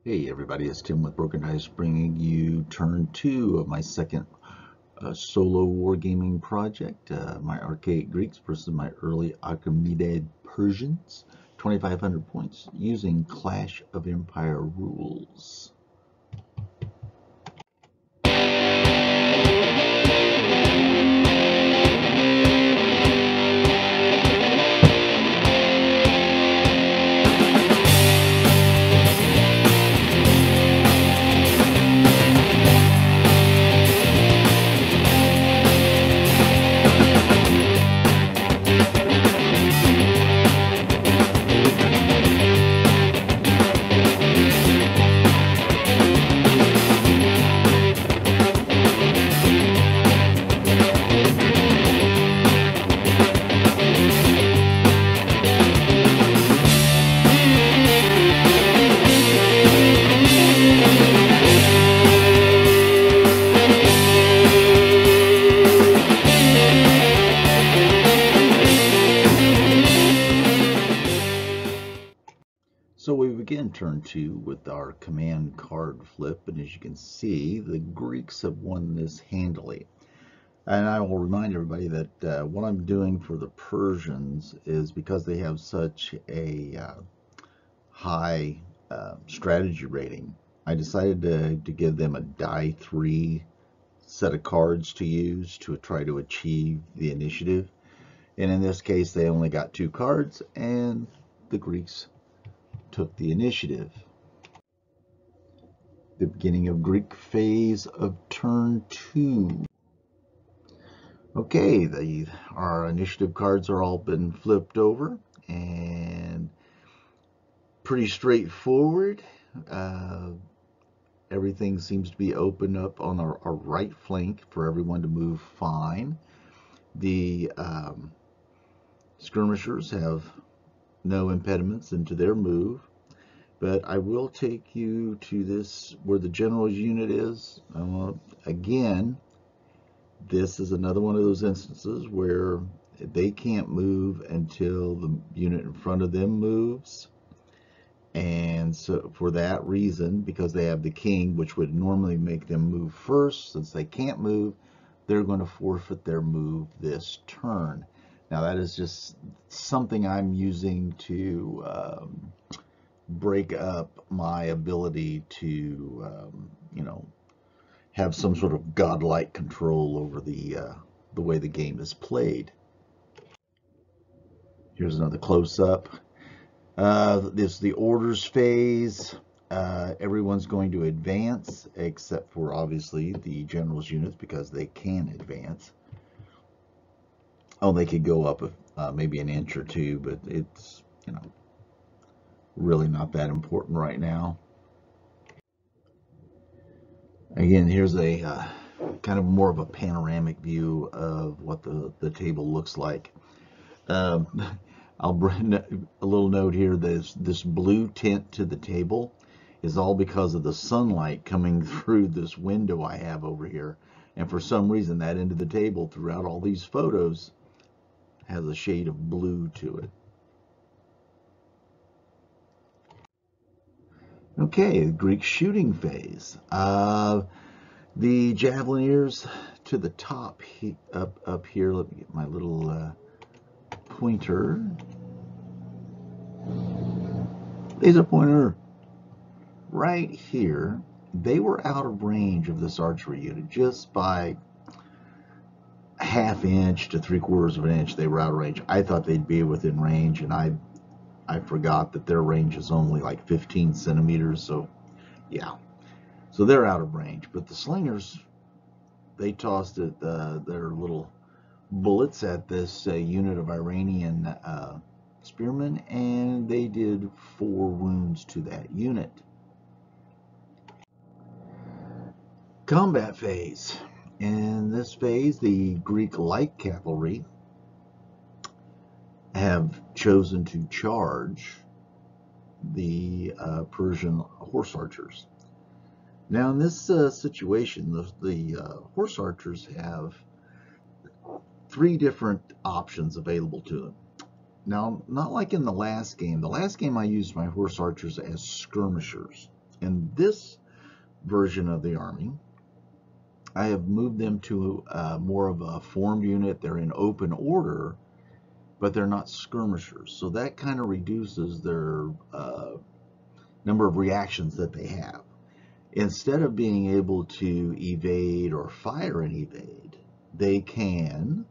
Hey everybody, it's Tim with Broken Dice bringing you turn 2 of my second solo wargaming project, my Archaic Greeks versus my early Achaemenid Persians, 2,500 points using Clash of Empire rules. So we begin turn 2 with our command card flip, and as you can see, the Greeks have won this handily. And I will remind everybody that what I'm doing for the Persians is because they have such a high strategy rating, I decided to give them a die 3 set of cards to use to try to achieve the initiative. And in this case, they only got 2 cards, and the Greeks took the initiative. The beginning of Greek phase of turn 2. Okay, our initiative cards are all been flipped over, and pretty straightforward. Everything seems to be open up on our right flank for everyone to move fine. The skirmishers have no impediments into their move. But I will take you to this, where the general's unit is. Again, this is another one of those instances where they can't move until the unit in front of them moves. And so for that reason, because they have the king, which would normally make them move first, since they can't move, they're going to forfeit their move this turn. Now that is just something I'm using to break up my ability to, have some sort of godlike control over the way the game is played. Here's another close-up. This is the orders phase. Everyone's going to advance, except for obviously the general's units, because they can advance. Oh, they could go up maybe an inch or two, but it's, really not that important right now. Again, here's a kind of more of a panoramic view of what the table looks like. I'll bring a little note here. This blue tint to the table is all because of the sunlight coming through this window I have over here. And for some reason, that end of the table throughout all these photos has a shade of blue to it. Okay, Greek shooting phase. The javelineers to the top, up here. Let me get my little pointer. Laser pointer. Right here, they were out of range of this archery unit just by a ½ inch to 3/4 of an inch. They were out of range. I thought they'd be within range, and I forgot that their range is only like 15 centimeters. So yeah, so they're out of range. But the slingers, they tossed their little bullets at this unit of Iranian spearmen, and they did 4 wounds to that unit. Combat phase. In this phase, the Greek light cavalry have chosen to charge the Persian horse archers. Now, in this situation, the horse archers have 3 different options available to them. Now, not like in the last game. The last game I used my horse archers as skirmishers. In this version of the Army, I have moved them to more of a formed unit. They're in open order, but they're not skirmishers. So that kind of reduces their number of reactions that they have. Instead of being able to evade or fire and evade, they can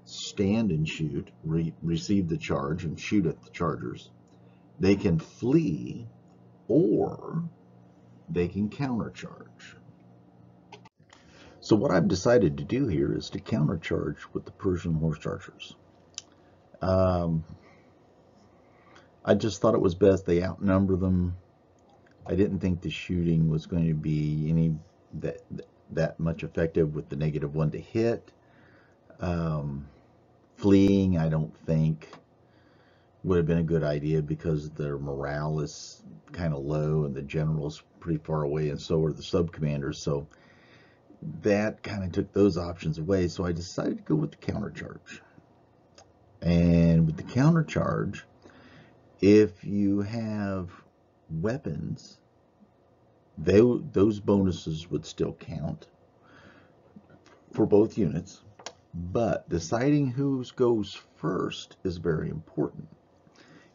stand and shoot, receive the charge and shoot at the chargers. They can flee, or they can countercharge. So what I've decided to do here is to countercharge with the Persian horse archers. I just thought it was best. They outnumber them. I didn't think the shooting was going to be any that much effective with the -1 to hit. Fleeing, I don't think would have been a good idea because their morale is kind of low and the general's pretty far away, and so are the sub-commanders. So that kind of took those options away. So I decided to go with the countercharge. And with the countercharge, if you have weapons, those bonuses would still count for both units, but deciding who goes first is very important.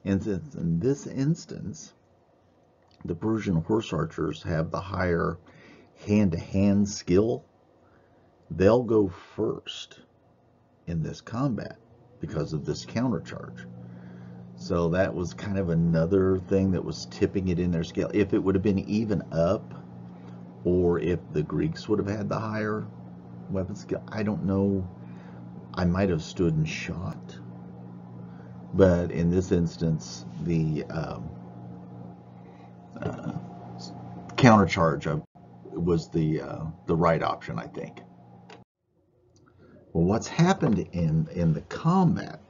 And since in this instance, the Persian horse archers have the higher hand-to-hand skill, they'll go first in this combat because of this countercharge. So that was kind of another thing that was tipping it in their scale. If it would have been even up, or if the Greeks would have had the higher weapon skill, I don't know. I might have stood and shot. But in this instance, the countercharge was the right option, I think. Well, what's happened in the combat?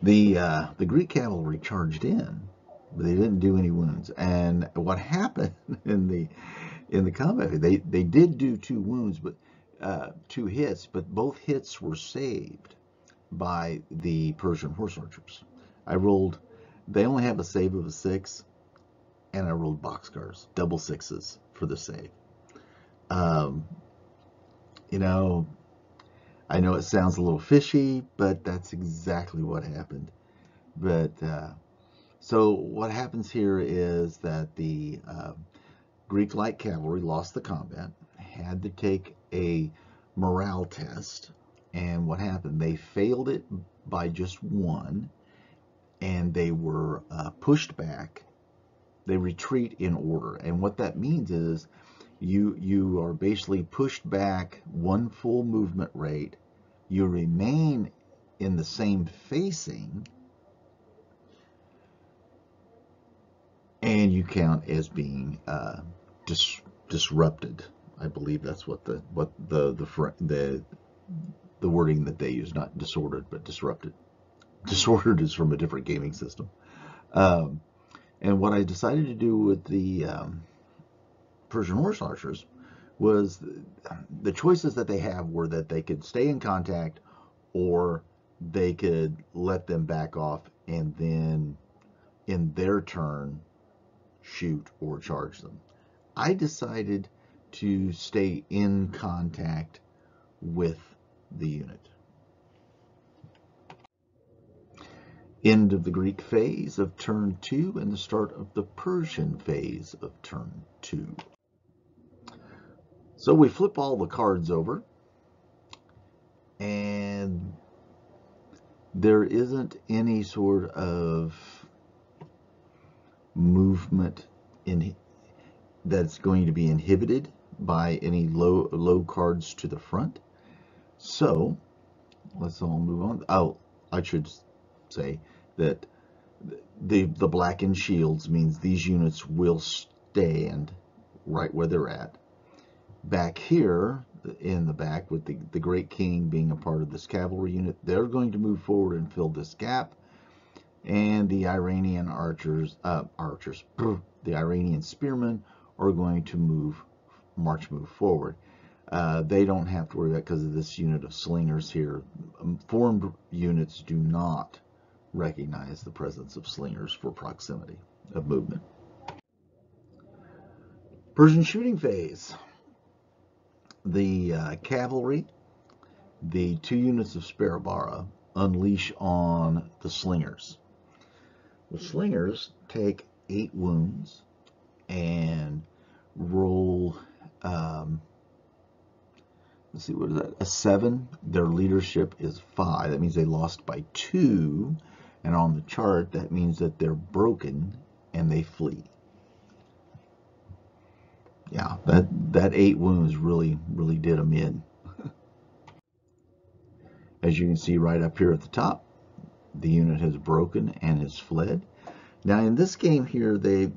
The Greek cavalry charged in, but they didn't do any wounds. And what happened in the combat? They did do 2 wounds, but 2 hits, but both hits were saved by the Persian horse archers. They only have a save of a 6, and I rolled boxcars, double 6s for the save. You know, I know it sounds a little fishy, but that's exactly what happened. But so what happens here is that the Greek light cavalry lost the combat, had to take a morale test, and what happened? They failed it by just 1, and they were pushed back. They retreat in order, and what that means is you are basically pushed back 1 full movement rate. You remain in the same facing, and you count as being disrupted. I believe that's what the wording that they use, not disordered, but disrupted. Disordered is from a different gaming system. And what I decided to do with the Persian horse archers was the choices that they have were that they could stay in contact, or they could let them back off and then in their turn shoot or charge them. I decided to stay in contact with the unit. End of the Greek phase of turn 2 and the start of the Persian phase of turn 2. So we flip all the cards over, and there isn't any sort of movement that's going to be inhibited by any low cards to the front. So let's all move on. Oh, I should say that the blackened shields means these units will stand right where they're at. Back here in the back, with the Great King being a part of this cavalry unit, they're going to move forward and fill this gap. And the Iranian the Iranian spearmen are going to move forward. They don't have to worry about, because of this unit of slingers here. Formed units do not recognize the presence of slingers for proximity of movement. Persian shooting phase. The cavalry, the 2 units of Sparabara, unleash on the slingers. The slingers take 8 wounds and roll, let's see, what is that? A 7. Their leadership is 5. That means they lost by 2. And on the chart, that means that they're broken and they flee. Yeah, that 8 wounds really did them in. As you can see right up here at the top, the unit has broken and has fled. Now in this game here, they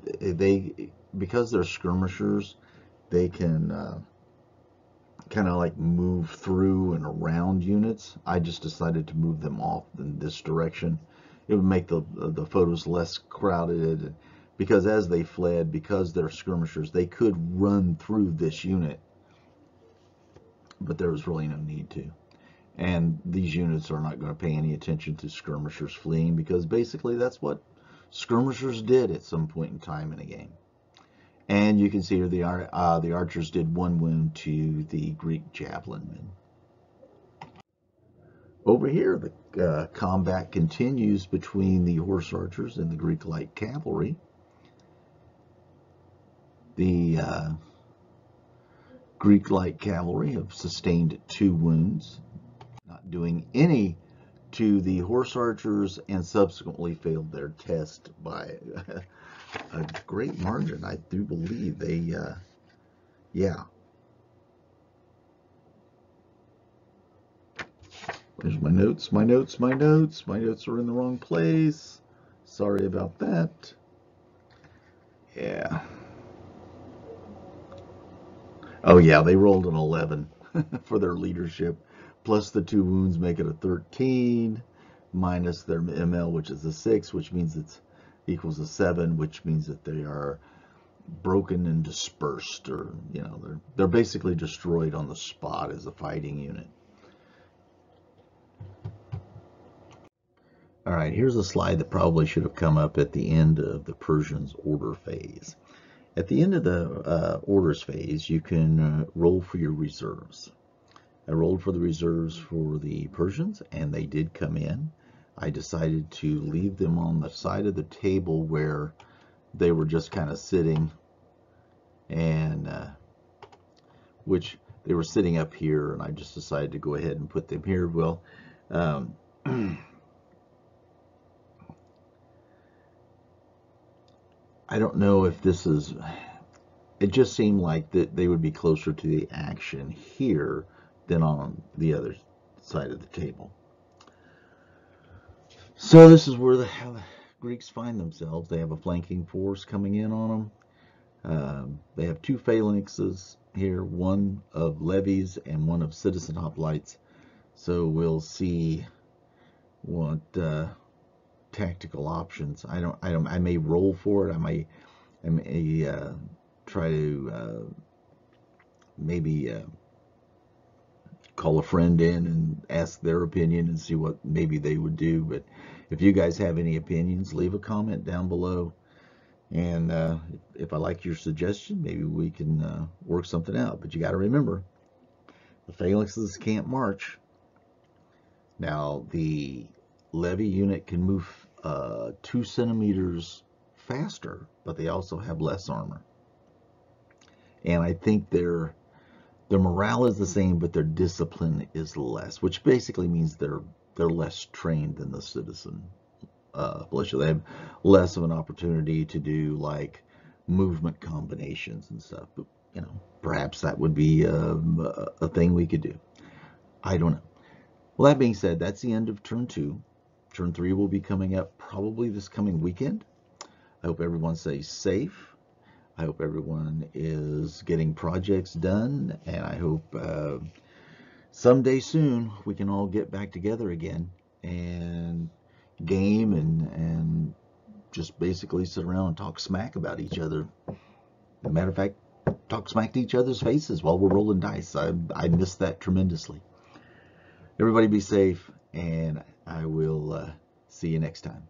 because they're skirmishers, they can kind of like move through and around units. I just decided to move them off in this direction. It would make the photos less crowded, because as they fled, because they're skirmishers, they could run through this unit, but there was really no need to. And these units are not going to pay any attention to skirmishers fleeing, because basically that's what skirmishers did at some point in time in a game. And you can see here the archers did 1 wound to the Greek javelinmen. Over here, the combat continues between the horse archers and the Greek light cavalry. The Greek light cavalry have sustained 2 wounds, not doing any to the horse archers, and subsequently failed their test by a great margin. I do believe they, yeah. There's my notes, my notes, my notes. My notes are in the wrong place. Sorry about that. Yeah. Oh yeah, they rolled an 11 for their leadership. Plus the 2 wounds make it a 13, minus their ML, which is a 6, which means it's equals a 7, which means that they are broken and dispersed, or they're basically destroyed on the spot as a fighting unit. All right, here's a slide that probably should have come up at the end of the Persians order phase. At the end of the orders phase, you can roll for your reserves. I rolled for the reserves for the Persians, and they did come in. I decided to leave them on the side of the table where they were just kind of sitting, and which they were sitting up here, and I just decided to go ahead and put them here. Well, I don't know if this is, it just seemed like that they would be closer to the action here than on the other side of the table. So this is where the Greeks find themselves. They have a flanking force coming in on them. They have 2 phalanxes here, one of levies and one of citizen hoplites. So we'll see what tactical options. I may roll for it. I may try to maybe call a friend in and ask their opinion and see what maybe they would do. But if you guys have any opinions, leave a comment down below. And if I like your suggestion, maybe we can work something out. But you got to remember, the phalanxes can't march. Now, the levy unit can move 2 centimeters faster, but they also have less armor. And I think their morale is the same, but their discipline is less, which basically means they're less trained than the citizen militia. They have less of an opportunity to do like movement combinations and stuff. But perhaps that would be a thing we could do. I don't know. Well, that being said, that's the end of turn 2. Turn 3 will be coming up probably this coming weekend. I hope everyone stays safe. I hope everyone is getting projects done, and I hope someday soon we can all get back together again and game and just basically sit around and talk smack about each other. As a matter of fact, talk smack to each other's faces while we're rolling dice. I miss that tremendously. Everybody be safe, and I will see you next time.